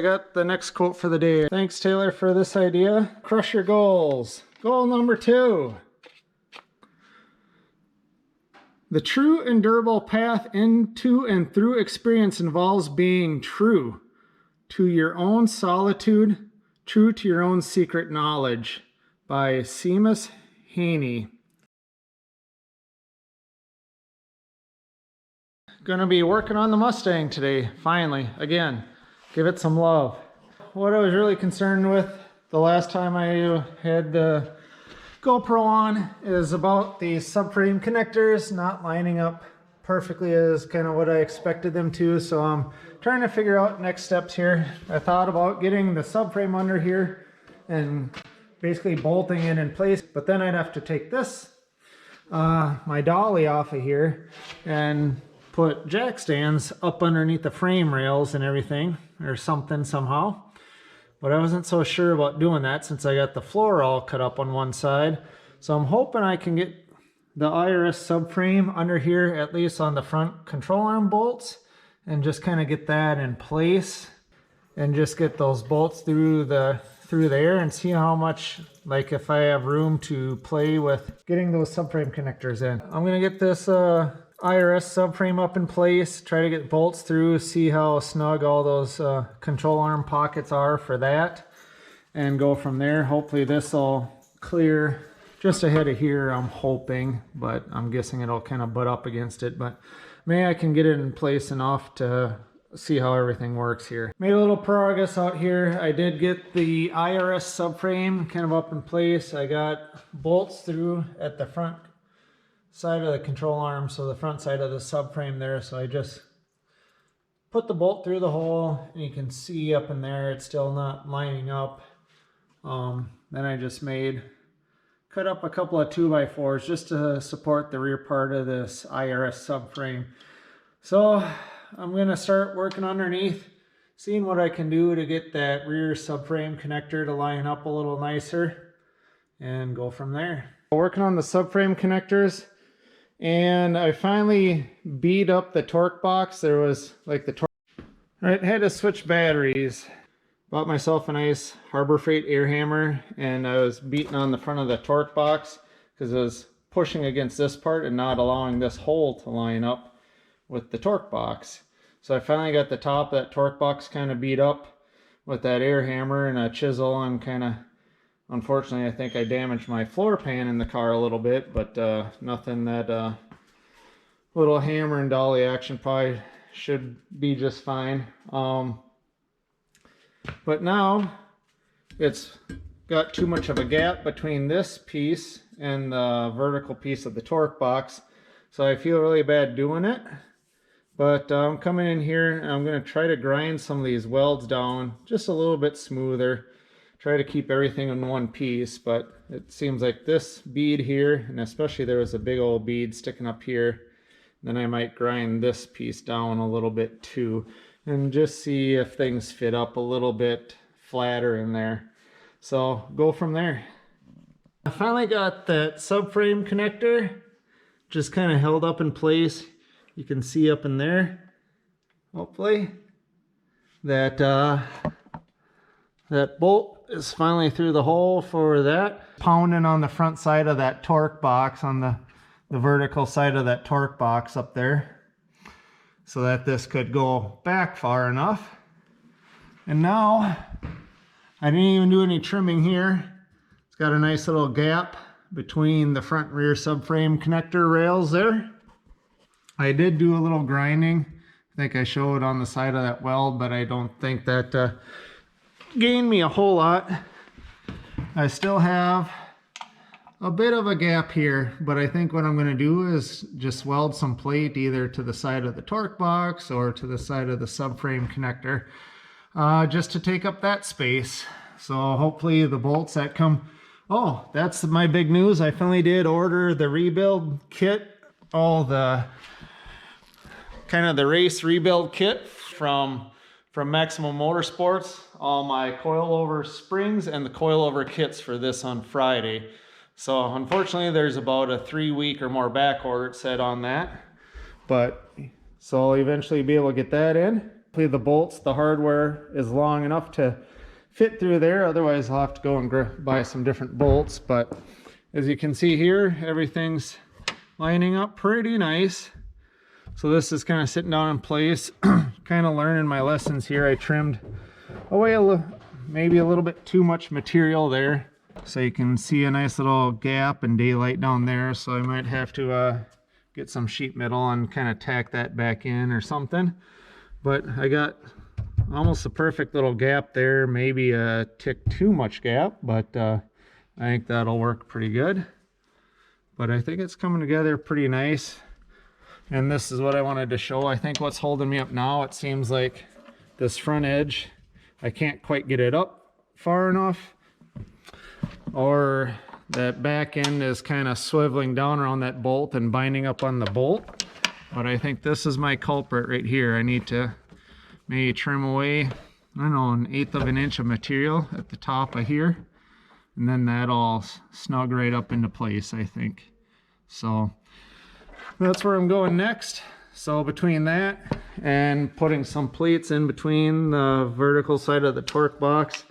got the next quote for the day. Thanks, Taylor, for this idea. Crush your goals. Goal number 2. The true and durable path into and through experience involves being true to your own solitude, true to your own secret knowledge, by Seamus Haney. Gonna be working on the Mustang today, finally, again. Give it some love. What I was really concerned with the last time I had the GoPro on is about the subframe connectors not lining up perfectly as kind of what I expected them to. So I'm trying to figure out next steps here. I thought about getting the subframe under here and basically bolting it in place, but then I'd have to take this, my dolly off of here and put jack stands up underneath the frame rails and everything, or something somehow. But I wasn't so sure about doing that since I got the floor all cut up on one side. So I'm hoping I can get the IRS subframe under here, at least on the front control arm bolts, and just kind of get that in place and just get those bolts through there and see how much, like if I have room to play with getting those subframe connectors in. I'm gonna get this IRS subframe up in place, try to get bolts through, see how snug all those control arm pockets are for that, and go from there. Hopefully this will clear just ahead of here, I'm hoping, but I'm guessing it'll kind of butt up against it, but maybe I can get it in place enough to see how everything works here. Made a little progress out here. I did get the IRS subframe kind of up in place. I got bolts through at the front side of the control arm, so the front side of the subframe there. So I just put the bolt through the hole, and you can see up in there it's still not lining up. Then I just cut up a couple of 2x4s just to support the rear part of this IRS subframe. So I'm gonna start working underneath, seeing what I can do to get that rear subframe connector to line up a little nicer, and go from there. Working on the subframe connectors, and I finally beat up the torque box. There was like the torque. I had to switch batteries. Bought myself a nice Harbor Freight air hammer, and I was beating on the front of the torque box because it was pushing against this part and not allowing this hole to line up with the torque box. So I finally got the top of that torque box kind of beat up with that air hammer and a chisel, and kind of, unfortunately, I think I damaged my floor pan in the car a little bit, but nothing that little hammer and dolly action probably should be just fine. But now it's got too much of a gap between this piece and the vertical piece of the torque box, so I feel really bad doing it. But I'm coming in here and I'm going to try to grind some of these welds down just a little bit smoother. Try to keep everything in one piece, but it seems like this bead here, and especially there was a big old bead sticking up here, then I might grind this piece down a little bit too, and just see if things fit up a little bit flatter in there. So go from there. I finally got that subframe connector just kind of held up in place. You can see up in there, hopefully, that that bolt is finally through the hole for that. Pounding on the front side of that torque box, on the vertical side of that torque box up there, so that this could go back far enough. And now, I didn't even do any trimming here. It's got a nice little gap between the front and rear subframe connector rails there. I did do a little grinding. I think I showed on the side of that weld, but I don't think that gained me a whole lot. I still have a bit of a gap here, but I think what I'm going to do is just weld some plate either to the side of the torque box or to the side of the subframe connector, just to take up that space. So hopefully the bolts that come... Oh, that's my big news. I finally did order the rebuild kit, all the kind of the race rebuild kit from Maximum Motorsports, all my coilover springs and the coilover kits for this on Friday. So unfortunately there's about a 3-week or more back order set on that, but so I'll eventually be able to get that in. hopefully the bolts, the hardware is long enough to fit through there. Otherwise I'll have to go and buy some different bolts. But as you can see here, everything's lining up pretty nice. So this is kind of sitting down in place, kind of learning my lessons here. I trimmed away maybe a little bit too much material there. So you can see a nice little gap and daylight down there. So I might have to get some sheet metal and kind of tack that back in or something. But I got almost a perfect little gap there, maybe a tick too much gap, but I think that'll work pretty good. But I think it's coming together pretty nice. And this is what I wanted to show. I think what's holding me up now, it seems like this front edge, I can't quite get it up far enough, or that back end is kind of swiveling down around that bolt and binding up on the bolt. But I think this is my culprit right here. I need to maybe trim away, I don't know, 1/8 of an inch of material at the top of here, and then that'll snug right up into place, I think. So that's where I'm going next. So between that and putting some pleats in between the vertical side of the torque box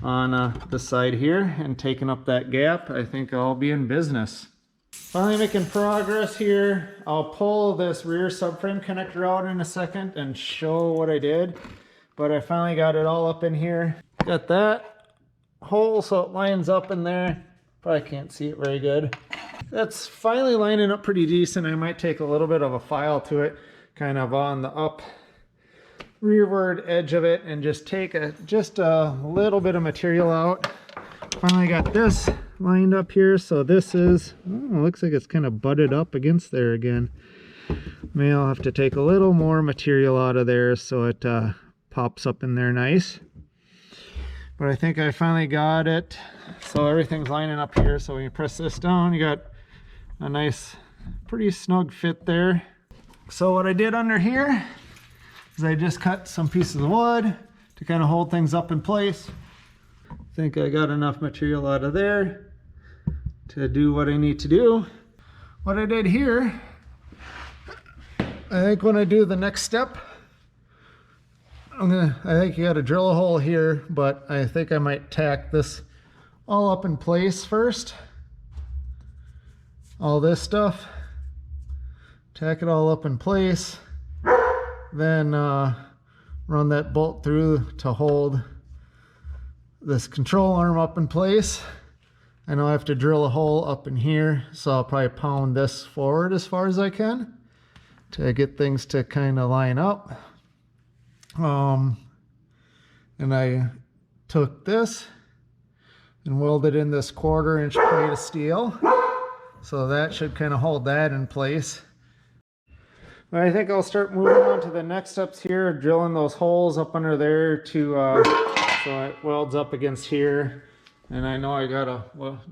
on the side here and taking up that gap, I think I'll be in business. Finally making progress here. I'll pull this rear subframe connector out in a second and show what I did. But I finally got it all up in here. Got that hole so it lines up in there. Probably can't see it very good. That's finally lining up pretty decent. I might take a little bit of a file to it, kind of on the up rearward edge of it, and just take just a little bit of material out. Finally got this lined up here. So this is, oh, looks like it's kind of butted up against there again. Maybe I'll have to take a little more material out of there so it pops up in there nice. But I think I finally got it. So everything's lining up here. So when you press this down, you got a nice, pretty snug fit there. So what I did under here is I just cut some pieces of wood to kind of hold things up in place. I think I got enough material out of there to do what I need to do. What I did here, I think when I do the next step, I think you got to drill a hole here, but I think I might tack this all up in place first. All this stuff, tack it all up in place, then run that bolt through to hold this control arm up in place. I know I have to drill a hole up in here, so I'll probably pound this forward as far as I can to get things to kind of line up. And I took this and welded in this 1/4 inch plate of steel. So that should kind of hold that in place. But I think I'll start moving on to the next steps here, drilling those holes up under there to so it welds up against here. And I know I gotta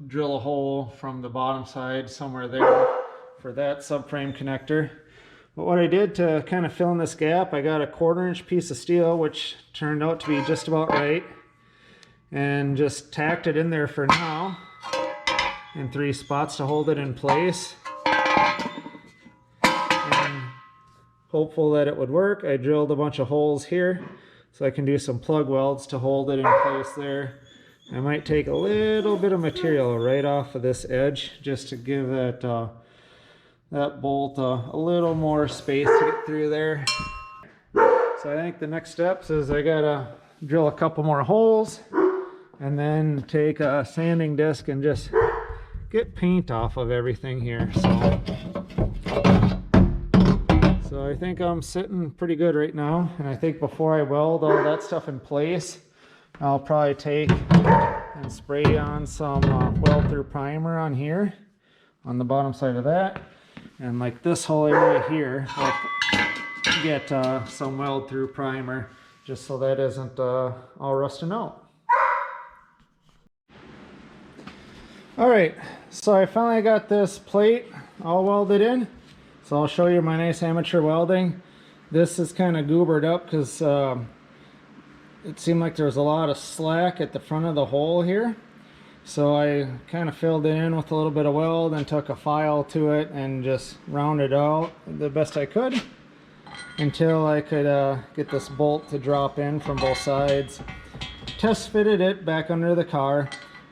drill a hole from the bottom side somewhere there for that subframe connector. But what I did to kind of fill in this gap, I got a 1/4 inch piece of steel, which turned out to be just about right, and just tacked it in there for now in 3 spots to hold it in place. And hopeful that it would work, I drilled a bunch of holes here so I can do some plug welds to hold it in place there. I might take a little bit of material right off of this edge just to give that that bolt a little more space to get through there. So I think the next steps is I gotta drill a couple more holes and then take a sanding disc and just get paint off of everything here. So I think I'm sitting pretty good right now, and I think before I weld all that stuff in place, I'll probably take and spray on some weld through primer on here on the bottom side of that. And like this whole area here, I'll get some weld through primer just so that isn't all rusting out. All right, so I finally got this plate all welded in. So I'll show you my nice amateur welding. This is kind of goobered up because it seemed like there was a lot of slack at the front of the hole here. So I kind of filled it in with a little bit of weld and took a file to it and just rounded out the best I could. until I could get this bolt to drop in from both sides. Test fitted it back under the car.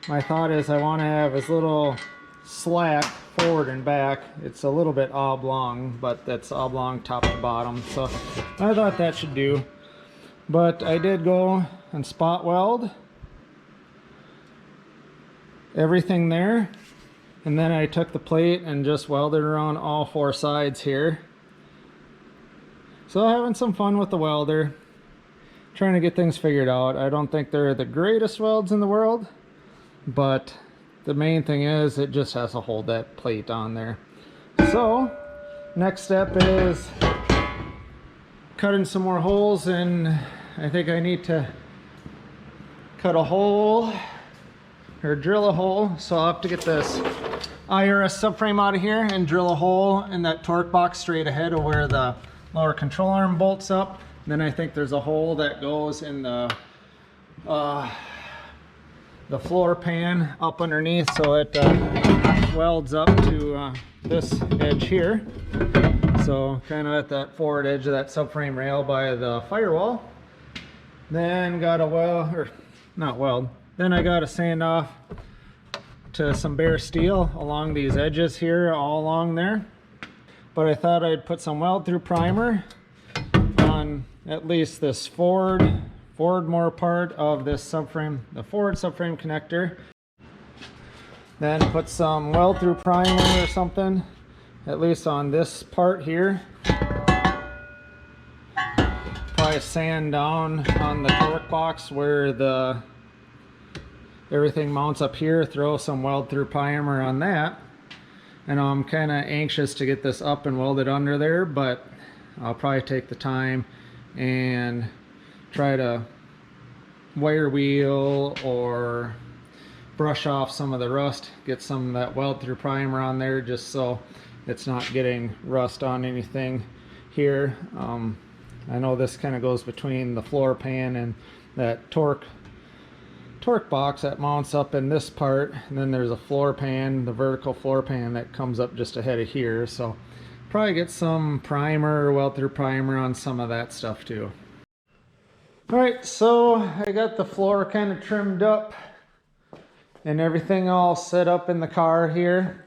My thought is I want to have as little slack forward and back. It's a little bit oblong, but that's oblong top to bottom, so I thought that should do. But I did go and spot weld everything there, and then I took the plate and just welded around all four sides here. So having some fun with the welder, trying to get things figured out. I don't think they're the greatest welds in the world, but the main thing is it just has to hold that plate on there. So next step is cutting some more holes, and I think I need to cut a hole or drill a hole. So I'll have to get this IRS subframe out of here and drill a hole in that torque box straight ahead of where the lower control arm bolts up. Then I think there's a hole that goes in the floor pan up underneath, so it welds up to this edge here. So kind of at that forward edge of that subframe rail by the firewall. Then got a then I got to sand off to some bare steel along these edges here, all along there. But I thought I'd put some weld through primer on at least this forward more part of this subframe, the forward subframe connector. Then put some weld through primer or something, at least on this part here. Probably sand down on the torque box where everything mounts up here, throw some weld through primer on that. And I'm kind of anxious to get this up and welded under there, but I'll probably take the time and try to wire wheel or brush off some of the rust, get some of that weld through primer on there just so it's not getting rust on anything here. I know this kind of goes between the floor pan and that torque box that mounts up in this part, and then there's a floor pan, the vertical floor pan that comes up just ahead of here. So probably get some primer, weld through primer on some of that stuff too. All right, so I got the floor kind of trimmed up and everything all set up in the car here.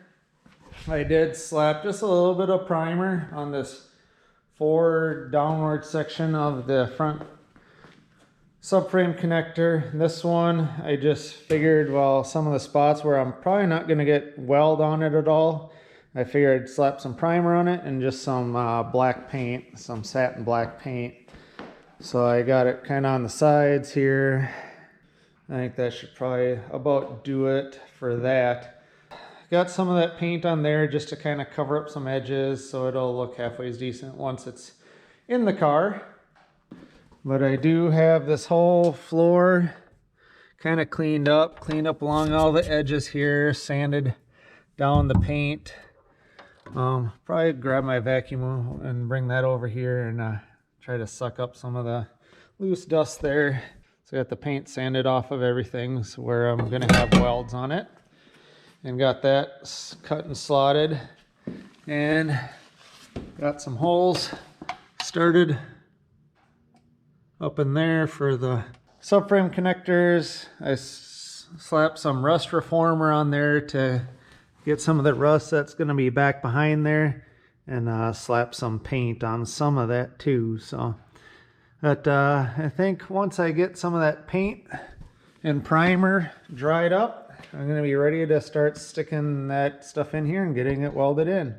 I did slap just a little bit of primer on this forward downward section of the front subframe connector. This one I just figured, well, some of the spots where I'm probably not going to get weld on it at all, I figured I'd slap some primer on it and just some black paint, some satin black paint. So I got it kind of on the sides here. I think that should probably about do it for that. Got some of that paint on there just to kind of cover up some edges so it'll look halfway as decent once it's in the car. But I do have this whole floor kind of cleaned up along all the edges here, sanded down the paint. Probably grab my vacuum and bring that over here and try to suck up some of the loose dust there. So I got the paint sanded off of everything so where I'm going to have welds on it. And got that cut and slotted. And got some holes started up in there for the subframe connectors. I slapped some rust reformer on there to get some of the rust that's going to be back behind there, and slap some paint on some of that too. So but I think once I get some of that paint and primer dried up, I'm going to be ready to start sticking that stuff in here and getting it welded in.